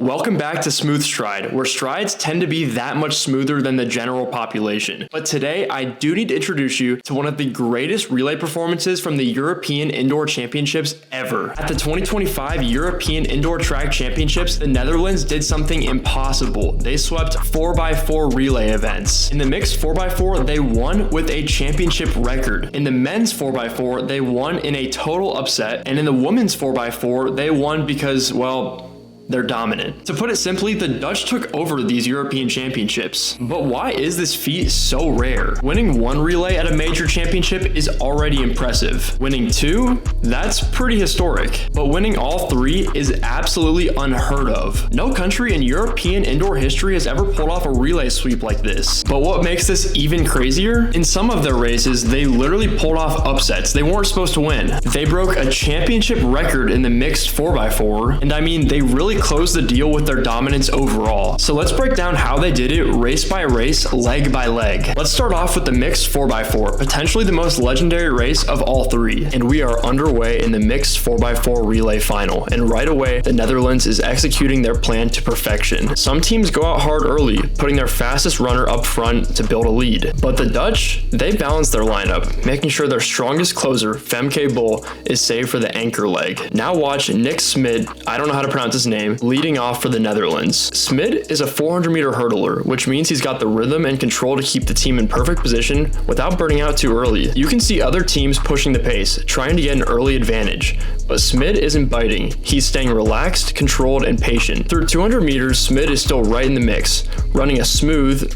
Welcome back to Smooth Stride, where strides tend to be that much smoother than the general population. But today, I do need to introduce you to one of the greatest relay performances from the European Indoor Championships ever. At the 2025 European Indoor Track Championships, the Netherlands did something impossible. They swept 4x4 relay events. In the mixed 4x4, they won with a championship record. In the men's 4x4, they won in a total upset. And in the women's 4x4, they won because, well, they're dominant. To put it simply, the Dutch took over these European championships. But why is this feat so rare? Winning one relay at a major championship is already impressive. Winning two? That's pretty historic. But winning all three is absolutely unheard of. No country in European indoor history has ever pulled off a relay sweep like this. But what makes this even crazier? In some of their races, they literally pulled off upsets they weren't supposed to win. They broke a championship record in the mixed 4x4, and I mean, they really closed the deal with their dominance overall. So let's break down how they did it race by race, leg by leg. Let's start off with the mixed 4x4, potentially the most legendary race of all three. And we are underway in the mixed 4x4 relay final. And right away, the Netherlands is executing their plan to perfection. Some teams go out hard early, putting their fastest runner up front to build a lead. But the Dutch, they balance their lineup, making sure their strongest closer, Femke Bol, is saved for the anchor leg. Now watch Nick Smid, I don't know how to pronounce his name, leading off for the Netherlands. Smid is a 400-meter hurdler, which means he's got the rhythm and control to keep the team in perfect position without burning out too early. You can see other teams pushing the pace, trying to get an early advantage, but Smid isn't biting. He's staying relaxed, controlled, and patient. Through 200 meters, Smid is still right in the mix, running a smooth,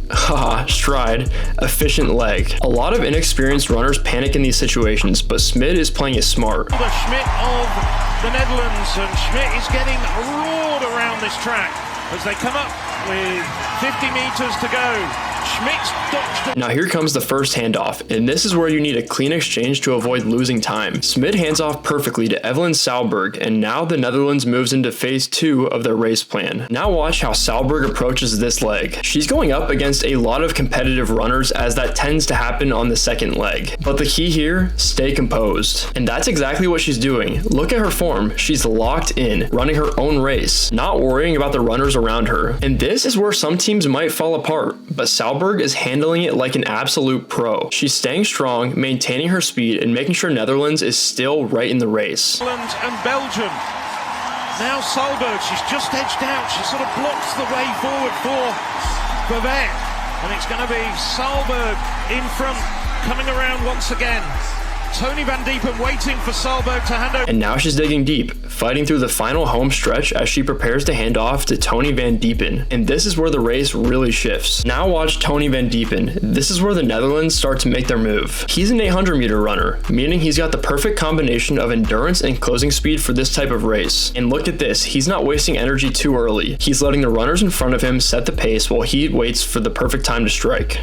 stride, efficient leg. A lot of inexperienced runners panic in these situations, but Smid is playing it smart. The Schmidt of the Netherlands, and Schmidt is getting roared around this track as they come up with 50 meters to go. Schmidt's dodged it. Now here comes the first handoff, and this is where you need a clean exchange to avoid losing time. Smid hands off perfectly to Evelyn Sauberg, and now the Netherlands moves into phase 2 of their race plan. Now watch how Sauberg approaches this leg. She's going up against a lot of competitive runners, as that tends to happen on the second leg. But the key here, stay composed. And that's exactly what she's doing. Look at her form. She's locked in, running her own race, not worrying about the runners around her. And this is where some teams might fall apart, but Sauberg is handling it like an absolute pro. She's staying strong, maintaining her speed, and making sure Netherlands is still right in the race. Netherlands and Belgium. Now Sauberg, she's just edged out. She sort of blocks the way forward for Bavette. And it's going to be Sauberg in front, coming around once again. Tony Van Diepen waiting for Sauberg to hand over. And now she's digging deep, fighting through the final home stretch as she prepares to hand off to Tony Van Diepen. And this is where the race really shifts. Now watch Tony Van Diepen. This is where the Netherlands start to make their move. He's an 800-meter runner, meaning he's got the perfect combination of endurance and closing speed for this type of race. And look at this, he's not wasting energy too early. He's letting the runners in front of him set the pace while he waits for the perfect time to strike.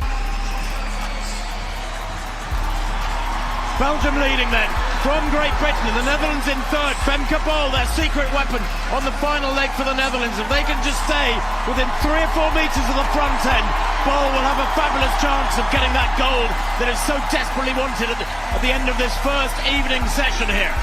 Belgium leading then from Great Britain, and the Netherlands in third. Femke Bol, their secret weapon on the final leg for the Netherlands. If they can just stay within 3 or 4 meters of the front end, Bol will have a fabulous chance of getting that gold that is so desperately wanted at the end of this first evening session here.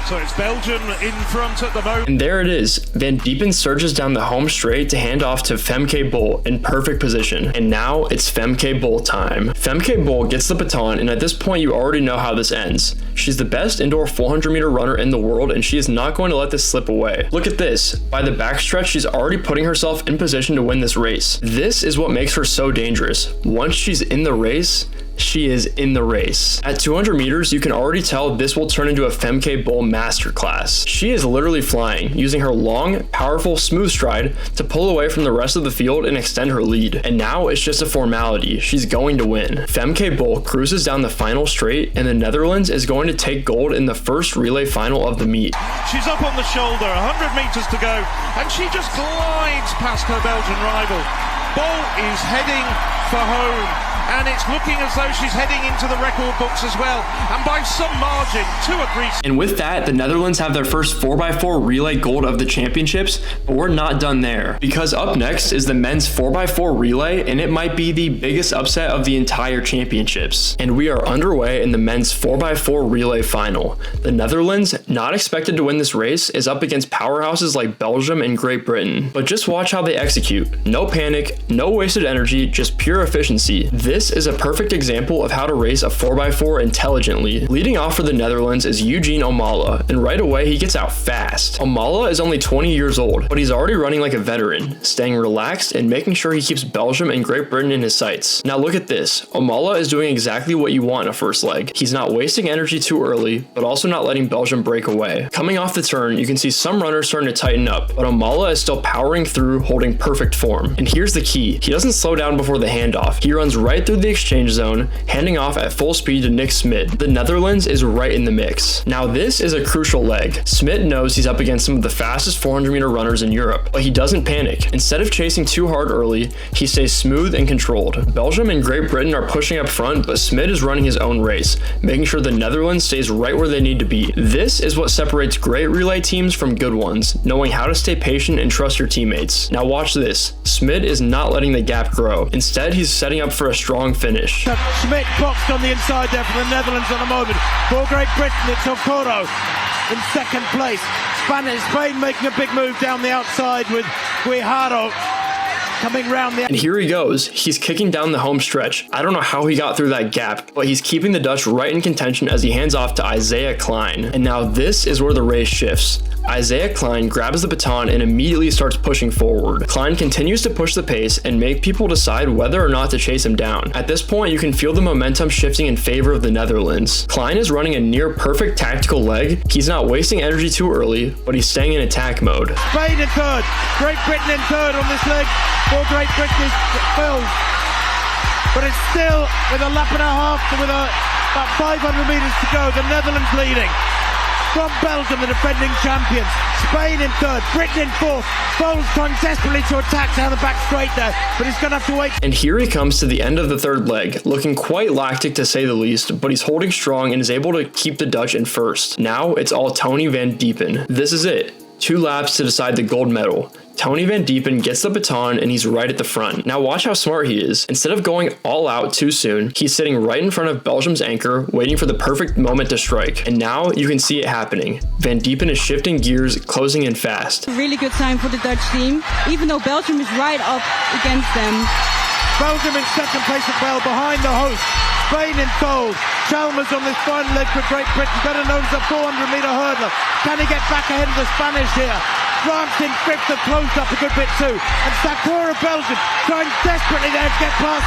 So it's Belgium in front at the moment. And there it is. Van Diepen surges down the home straight to hand off to Femke Bol in perfect position. And now it's Femke Bol time. Femke Bol gets the baton, and at this point you already know how this ends. She's the best indoor 400-meter runner in the world, and she is not going to let this slip away. Look at this. By the backstretch, she's already putting herself in position to win this race. This is what makes her so dangerous. Once she's in the race, she is in the race. At 200 meters, you can already tell this will turn into a Femke Bol masterclass. She is literally flying, using her long, powerful, smooth stride to pull away from the rest of the field and extend her lead. And now it's just a formality. She's going to win. Femke Bol cruises down the final straight, and the Netherlands is going to take gold in the first relay final of the meet. She's up on the shoulder, 100 meters to go, and she just glides past her Belgian rival. Bol is heading for home. and it's looking as though she's heading into the record books as well, and by some margin, 2 agrees. And with that, the Netherlands have their first 4x4 relay gold of the championships, but we're not done there, because up next is the men's 4x4 relay, and it might be the biggest upset of the entire championships. And we are underway in the men's 4x4 relay final. The Netherlands, not expected to win this race, is up against powerhouses like Belgium and Great Britain. But just watch how they execute. No panic, no wasted energy, just pure efficiency. This is a perfect example of how to race a 4x4 intelligently. Leading off for the Netherlands is Eugene Omala, and right away he gets out fast. Omala is only 20 years old, but he's already running like a veteran, staying relaxed and making sure he keeps Belgium and Great Britain in his sights. Now look at this. Omala is doing exactly what you want in a first leg. He's not wasting energy too early, but also not letting Belgium break away. Coming off the turn, you can see some runners starting to tighten up, but Omala is still powering through, holding perfect form. And here's the key. He doesn't slow down before the handoff. He runs right through the exchange zone, handing off at full speed to Nick Smit. The Netherlands is right in the mix. Now this is a crucial leg. Smit knows he's up against some of the fastest 400-meter runners in Europe, but he doesn't panic. Instead of chasing too hard early, he stays smooth and controlled. Belgium and Great Britain are pushing up front, but Smit is running his own race, making sure the Netherlands stays right where they need to be. This is what separates great relay teams from good ones, knowing how to stay patient and trust your teammates. Now watch this. Smit is not letting the gap grow. Instead, he's setting up for a strong finish. Smit boxed on the inside there for the Netherlands on the moment. For Great Britain, it's Okoro in second place. Spain making a big move down the outside with Guijarro coming round the... And here he goes. He's kicking down the home stretch. I don't know how he got through that gap, but he's keeping the Dutch right in contention as he hands off to Isaiah Klein. And now this is where the race shifts. Isaiah Klein grabs the baton and immediately starts pushing forward. Klein continues to push the pace and make people decide whether or not to chase him down. At this point, you can feel the momentum shifting in favor of the Netherlands. Klein is running a near perfect tactical leg. He's not wasting energy too early, but he's staying in attack mode. Spain in third, Great Britain in third on this leg. For Great Britain is Phil, but it's still with a lap and a half to about 500 metres to go. The Netherlands leading. From Belgium, the defending champions. Spain in third, Britain in fourth. Foles trying desperately to attack down the back straight there, but he's going to have to wait. And here he comes to the end of the third leg, looking quite lactic to say the least, but he's holding strong and is able to keep the Dutch in first. Now it's all Tony Van Diepen. This is it. 2 laps to decide the gold medal. Tony Van Diepen gets the baton and he's right at the front. Now watch how smart he is. Instead of going all out too soon, he's sitting right in front of Belgium's anchor, waiting for the perfect moment to strike. And now you can see it happening. Van Diepen is shifting gears, closing in fast. Really good sign for the Dutch team, even though Belgium is right up against them. Belgium in second place as well, behind the host. Spain in third. Chalmers on this final leg for Great Britain, better known as a 400-meter hurdler. Can he get back ahead of the Spanish here? France in fifth have closed up a good bit too. And Sakura Belgium trying desperately there to get past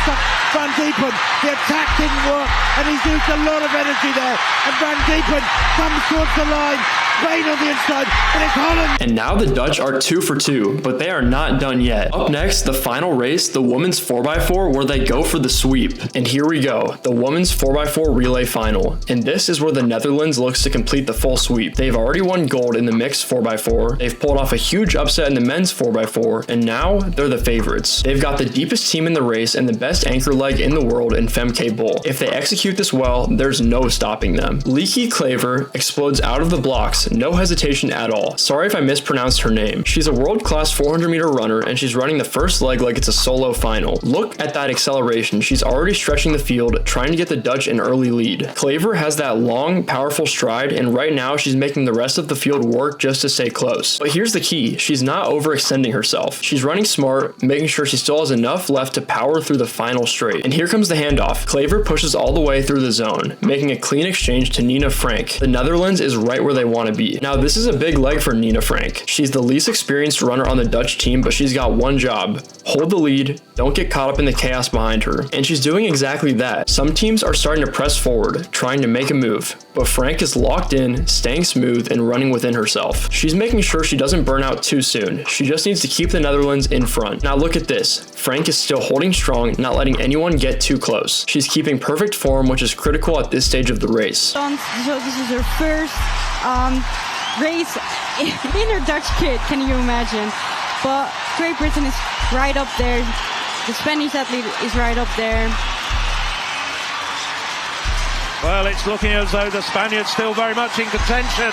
Van Diepen. The attack didn't work and he's used a lot of energy there. And Van Diepen comes towards the line. Spain on the inside, and it's Holland. And now the Dutch are 2 for 2, but they are not done yet. Up next, the final race, the women's 4x4, where they go for the sweep. And here we go, the women's 4x4 relay final. And this is where the Netherlands looks to complete the full sweep. They've already won gold in the mixed 4x4. They've pulled off a huge upset in the men's 4x4, and now they're the favorites. They've got the deepest team in the race and the best anchor leg in the world in Femke Bol. If they execute this well, there's no stopping them. Lieke Klaver explodes out of the blocks, no hesitation at all. Sorry if I mispronounced her name. She's a world-class 400-meter runner, and she's running the first leg like it's a solo final. Look at that acceleration. She's already stretching the field, trying to get the Dutch an early lead. Klaver has that long, powerful stride, and right now she's making the rest of the field work just to stay close. But here's the key. She's not overextending herself. She's running smart, making sure she still has enough left to power through the final straight. And here comes the handoff. Klaver pushes all the way through the zone, making a clean exchange to Nina Frank. The Netherlands is right where they want to be. Now this is a big leg for Nina Frank. She's the least experienced runner on the Dutch team, but she's got one job. Hold the lead, don't get caught up in the chaos behind her. And she's doing exactly that. Some teams are starting to press forward, trying to make a move, but Frank is locked in, staying smooth and running within herself. She's making sure she doesn't burn out too soon. She just needs to keep the Netherlands in front. Now look at this. Frank is still holding strong, not letting anyone get too close. She's keeping perfect form, which is critical at this stage of the race. So this is her first race in her Dutch kit, can you imagine? But Great Britain is right up there. The Spanish athlete is right up there. Well, it's looking as though the Spaniard's still very much in contention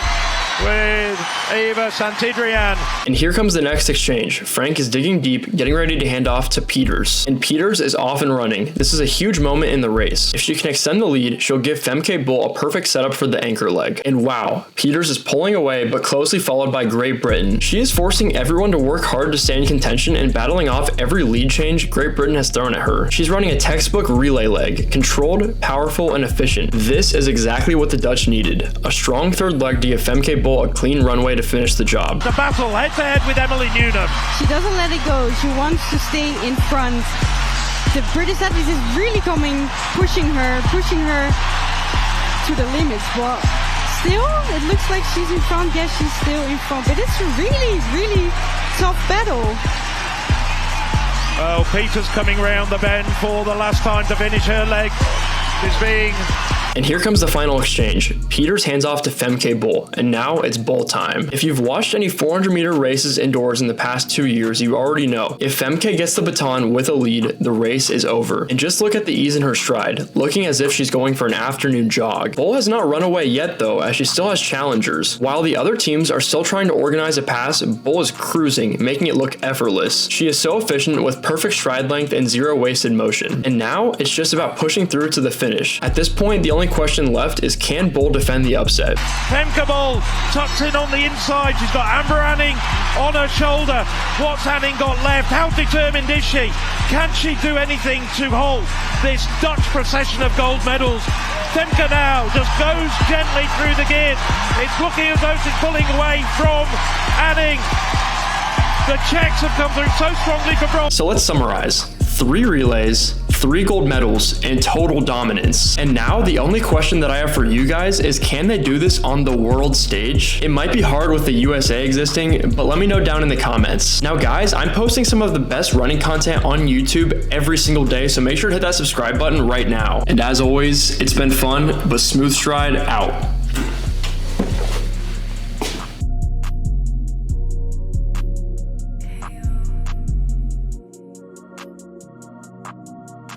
with Eva Santidrian. And here comes the next exchange. Frank is digging deep, getting ready to hand off to Peters. And Peters is off and running. This is a huge moment in the race. If she can extend the lead, she'll give Femke Bol a perfect setup for the anchor leg. And wow, Peters is pulling away, but closely followed by Great Britain. She is forcing everyone to work hard to stay in contention and battling off every lead change Great Britain has thrown at her. She's running a textbook relay leg, controlled, powerful, and efficient. This is exactly what the Dutch needed. A strong third leg to give Femke Bol a clean runway to finish the job. The battle head-to-head with Emily Newnham. She doesn't let it go. She wants to stay in front. The British athlete is really pushing her to the limits. But still, it looks like she's in front. Yes, she's still in front. But it's a really, really tough battle. Well, Peters coming round the bend for the last time to finish her leg. Is being... And here comes the final exchange. Peters hands off to Femke Bol, and now it's Bol time. If you've watched any 400-meter races indoors in the past 2 years, you already know. If Femke gets the baton with a lead, the race is over. And just look at the ease in her stride, looking as if she's going for an afternoon jog. Bol has not run away yet though, as she still has challengers. While the other teams are still trying to organize a pass, Bol is cruising, making it look effortless. She is so efficient with perfect stride length and zero wasted motion. And now, it's just about pushing through to the finish. At this point, the only question left is, can Bol defend the upset? Femke Bol tucks in on the inside. She's got Amber Anning on her shoulder. What's Anning got left? How determined is she? Can she do anything to halt this Dutch procession of gold medals? Femke now just goes gently through the gears. It's looking as though she's pulling away from Anning. The Czechs have come through so strongly for bronze. So let's summarize. 3 relays, 3 gold medals, and total dominance. And now the only question that I have for you guys is, can they do this on the world stage? It might be hard with the USA existing, but let me know down in the comments. Now guys, I'm posting some of the best running content on YouTube every single day, so make sure to hit that subscribe button right now. And as always, it's been fun, but Smooth Stride out.